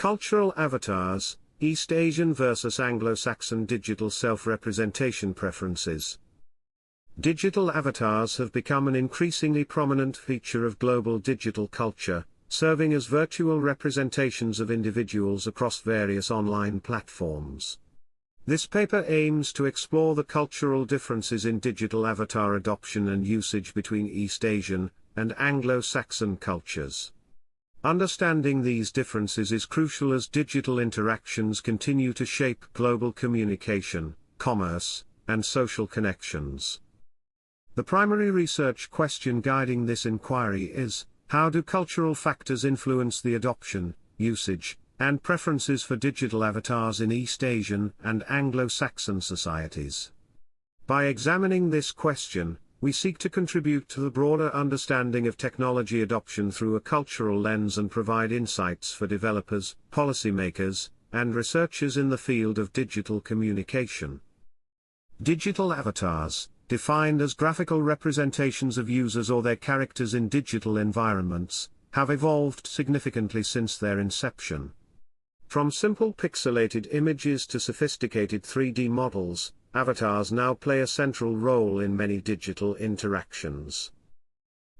Cultural avatars, East Asian versus Anglo-Saxon digital self-representation preferences. Digital avatars have become an increasingly prominent feature of global digital culture, serving as virtual representations of individuals across various online platforms. This paper aims to explore the cultural differences in digital avatar adoption and usage between East Asian and Anglo-Saxon cultures. Understanding these differences is crucial as digital interactions continue to shape global communication, commerce, and social connections. The primary research question guiding this inquiry is, how do cultural factors influence the adoption, usage, and preferences for digital avatars in East Asian and Anglo-Saxon societies? By examining this question, we seek to contribute to the broader understanding of technology adoption through a cultural lens and provide insights for developers, policymakers, and researchers in the field of digital communication. Digital avatars, defined as graphical representations of users or their characters in digital environments, have evolved significantly since their inception. From simple pixelated images to sophisticated 3D models, avatars now play a central role in many digital interactions.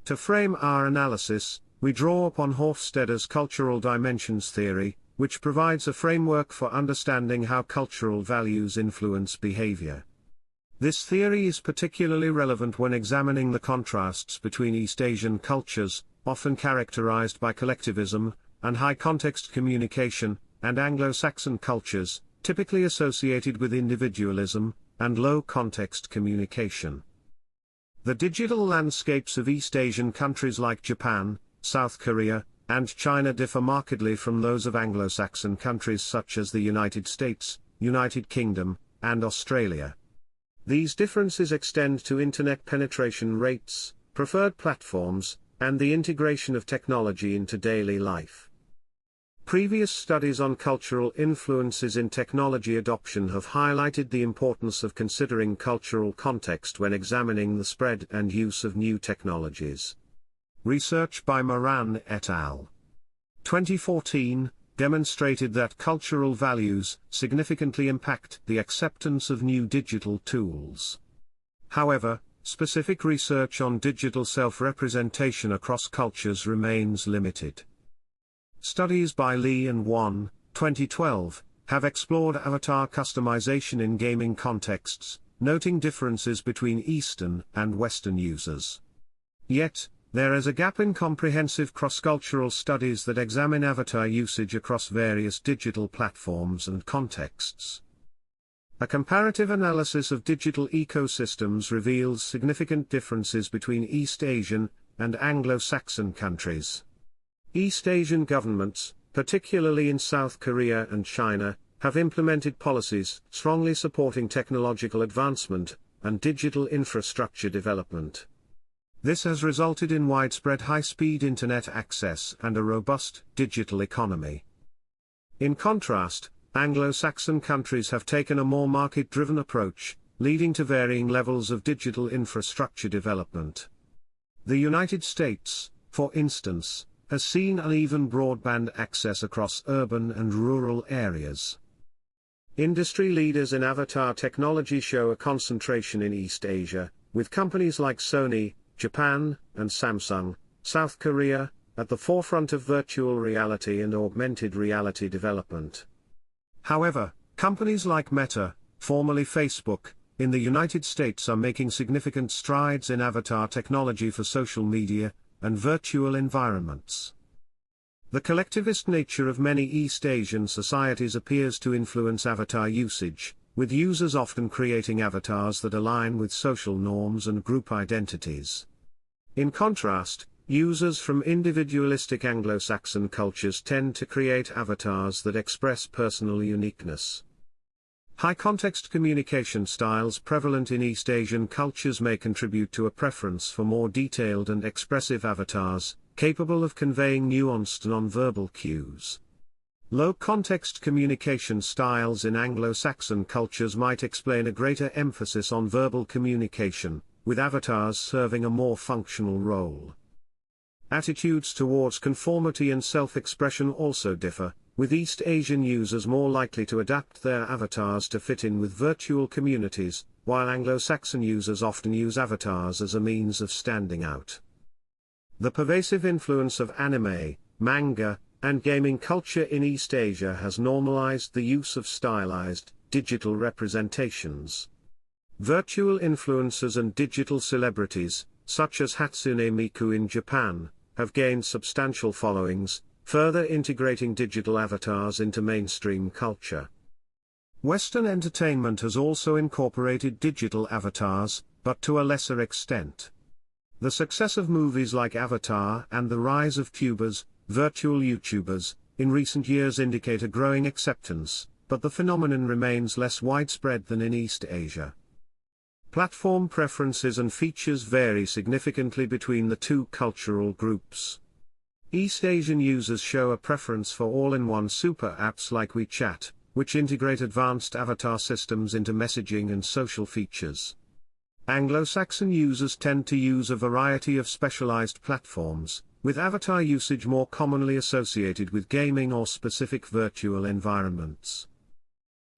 To frame our analysis, we draw upon Hofstadter's cultural dimensions theory, which provides a framework for understanding how cultural values influence behavior. This theory is particularly relevant when examining the contrasts between East Asian cultures, often characterized by collectivism and high-context communication, and Anglo-Saxon cultures, typically associated with individualism and low-context communication. The digital landscapes of East Asian countries like Japan, South Korea, and China differ markedly from those of Anglo-Saxon countries such as the United States, United Kingdom, and Australia. These differences extend to internet penetration rates, preferred platforms, and the integration of technology into daily life. Previous studies on cultural influences in technology adoption have highlighted the importance of considering cultural context when examining the spread and use of new technologies. Research by Moran et al. 2014 demonstrated that cultural values significantly impact the acceptance of new digital tools. However, specific research on digital self-representation across cultures remains limited. Studies by Lee and Wan, 2012, have explored avatar customization in gaming contexts, noting differences between Eastern and Western users. Yet, there is a gap in comprehensive cross-cultural studies that examine avatar usage across various digital platforms and contexts. A comparative analysis of digital ecosystems reveals significant differences between East Asian and Anglo-Saxon countries. East Asian governments, particularly in South Korea and China, have implemented policies strongly supporting technological advancement and digital infrastructure development. This has resulted in widespread high-speed internet access and a robust digital economy. In contrast, Anglo-Saxon countries have taken a more market-driven approach, leading to varying levels of digital infrastructure development. The United States, for instance, has seen uneven broadband access across urban and rural areas. Industry leaders in avatar technology show a concentration in East Asia, with companies like Sony, Japan, and Samsung, South Korea, at the forefront of virtual reality and augmented reality development. However, companies like Meta, formerly Facebook, in the United States are making significant strides in avatar technology for social media and virtual environments. The collectivist nature of many East Asian societies appears to influence avatar usage, with users often creating avatars that align with social norms and group identities. In contrast, users from individualistic Anglo-Saxon cultures tend to create avatars that express personal uniqueness. High-context communication styles prevalent in East Asian cultures may contribute to a preference for more detailed and expressive avatars, capable of conveying nuanced non-verbal cues. Low-context communication styles in Anglo-Saxon cultures might explain a greater emphasis on verbal communication, with avatars serving a more functional role. Attitudes towards conformity and self-expression also differ, with East Asian users more likely to adapt their avatars to fit in with virtual communities, while Anglo-Saxon users often use avatars as a means of standing out. The pervasive influence of anime, manga, and gaming culture in East Asia has normalized the use of stylized, digital representations. Virtual influencers and digital celebrities, such as Hatsune Miku in Japan, have gained substantial followings, further integrating digital avatars into mainstream culture. Western entertainment has also incorporated digital avatars, but to a lesser extent. The success of movies like Avatar and the rise of tubers, virtual YouTubers, in recent years indicate a growing acceptance, but the phenomenon remains less widespread than in East Asia. Platform preferences and features vary significantly between the two cultural groups. East Asian users show a preference for all-in-one super apps like WeChat, which integrate advanced avatar systems into messaging and social features. Anglo-Saxon users tend to use a variety of specialized platforms, with avatar usage more commonly associated with gaming or specific virtual environments.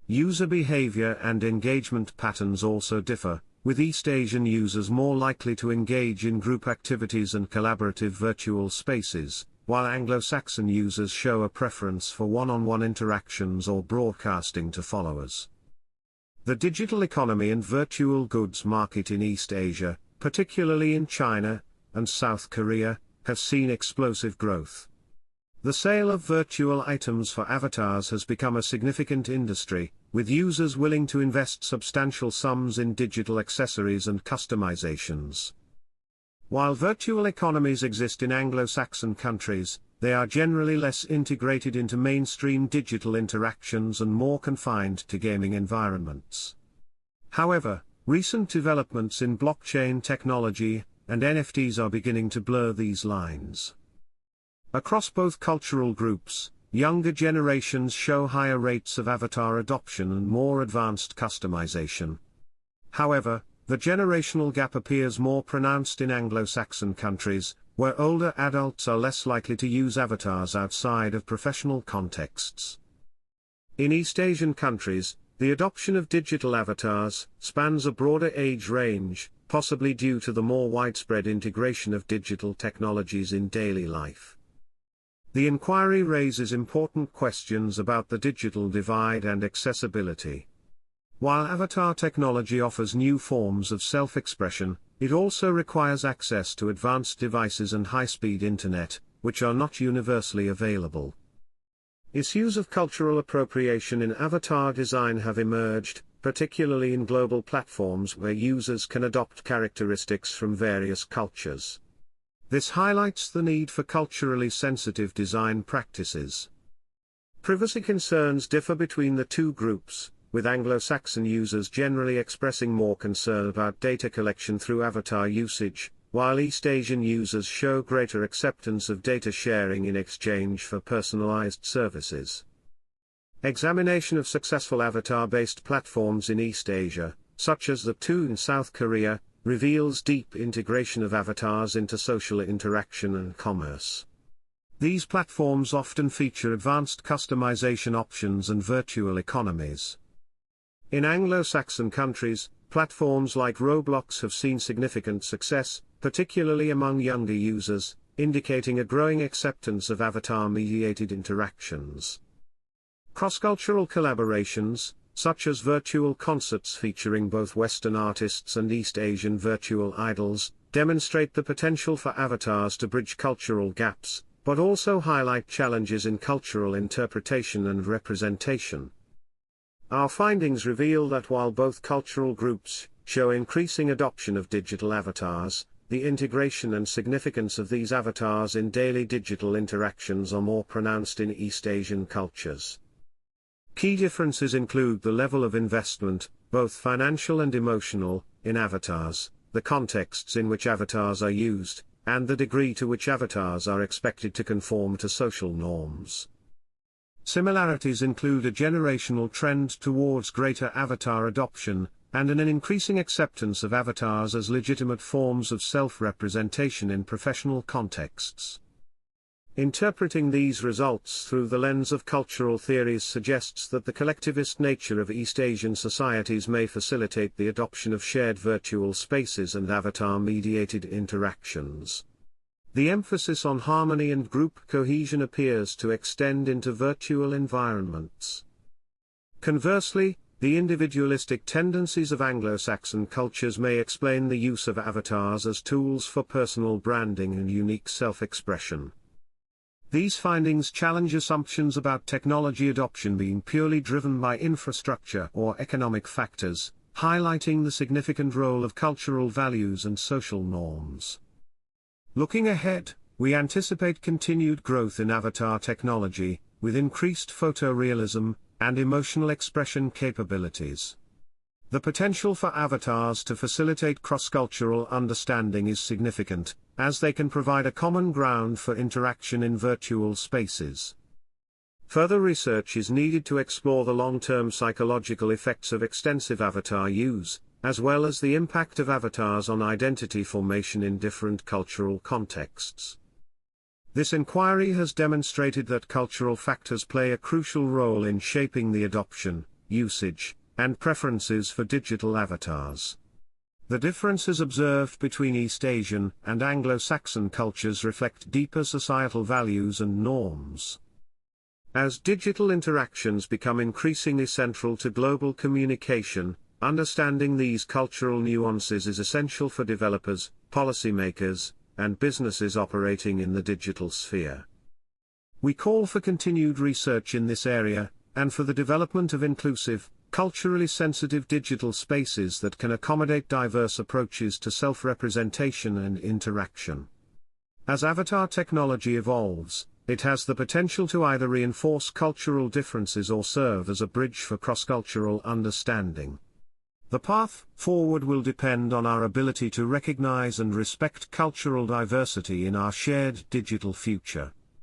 User behavior and engagement patterns also differ, with East Asian users more likely to engage in group activities and collaborative virtual spaces, while Anglo-Saxon users show a preference for one-on-one interactions or broadcasting to followers. The digital economy and virtual goods market in East Asia, particularly in China and South Korea, have seen explosive growth. The sale of virtual items for avatars has become a significant industry, with users willing to invest substantial sums in digital accessories and customizations. While virtual economies exist in Anglo-Saxon countries, they are generally less integrated into mainstream digital interactions and more confined to gaming environments. However, recent developments in blockchain technology and NFTs are beginning to blur these lines. Across both cultural groups, younger generations show higher rates of avatar adoption and more advanced customization. However, the generational gap appears more pronounced in Anglo-Saxon countries, where older adults are less likely to use avatars outside of professional contexts. In East Asian countries, the adoption of digital avatars spans a broader age range, possibly due to the more widespread integration of digital technologies in daily life. The inquiry raises important questions about the digital divide and accessibility. While avatar technology offers new forms of self-expression, it also requires access to advanced devices and high-speed internet, which are not universally available. Issues of cultural appropriation in avatar design have emerged, particularly in global platforms where users can adopt characteristics from various cultures. This highlights the need for culturally sensitive design practices. Privacy concerns differ between the two groups, with Anglo-Saxon users generally expressing more concern about data collection through avatar usage, while East Asian users show greater acceptance of data sharing in exchange for personalized services. Examination of successful avatar-based platforms in East Asia, such as the two in South Korea, reveals deep integration of avatars into social interaction and commerce. These platforms often feature advanced customization options and virtual economies. In Anglo-Saxon countries, platforms like Roblox have seen significant success, particularly among younger users, indicating a growing acceptance of avatar-mediated interactions. Cross-cultural collaborations, such as virtual concerts featuring both Western artists and East Asian virtual idols, demonstrate the potential for avatars to bridge cultural gaps, but also highlight challenges in cultural interpretation and representation. Our findings reveal that while both cultural groups show increasing adoption of digital avatars, the integration and significance of these avatars in daily digital interactions are more pronounced in East Asian cultures. Key differences include the level of investment, both financial and emotional, in avatars, the contexts in which avatars are used, and the degree to which avatars are expected to conform to social norms. Similarities include a generational trend towards greater avatar adoption, and an increasing acceptance of avatars as legitimate forms of self-representation in professional contexts. Interpreting these results through the lens of cultural theories suggests that the collectivist nature of East Asian societies may facilitate the adoption of shared virtual spaces and avatar-mediated interactions. The emphasis on harmony and group cohesion appears to extend into virtual environments. Conversely, the individualistic tendencies of Anglo-Saxon cultures may explain the use of avatars as tools for personal branding and unique self-expression. These findings challenge assumptions about technology adoption being purely driven by infrastructure or economic factors, highlighting the significant role of cultural values and social norms. Looking ahead, we anticipate continued growth in avatar technology, with increased photorealism and emotional expression capabilities. The potential for avatars to facilitate cross-cultural understanding is significant, as they can provide a common ground for interaction in virtual spaces. Further research is needed to explore the long-term psychological effects of extensive avatar use, as well as the impact of avatars on identity formation in different cultural contexts. This inquiry has demonstrated that cultural factors play a crucial role in shaping the adoption, usage, and preferences for digital avatars. The differences observed between East Asian and Anglo-Saxon cultures reflect deeper societal values and norms. As digital interactions become increasingly central to global communication, understanding these cultural nuances is essential for developers, policymakers, and businesses operating in the digital sphere. We call for continued research in this area, and for the development of inclusive, culturally sensitive digital spaces that can accommodate diverse approaches to self-representation and interaction. As avatar technology evolves, it has the potential to either reinforce cultural differences or serve as a bridge for cross-cultural understanding. The path forward will depend on our ability to recognize and respect cultural diversity in our shared digital future.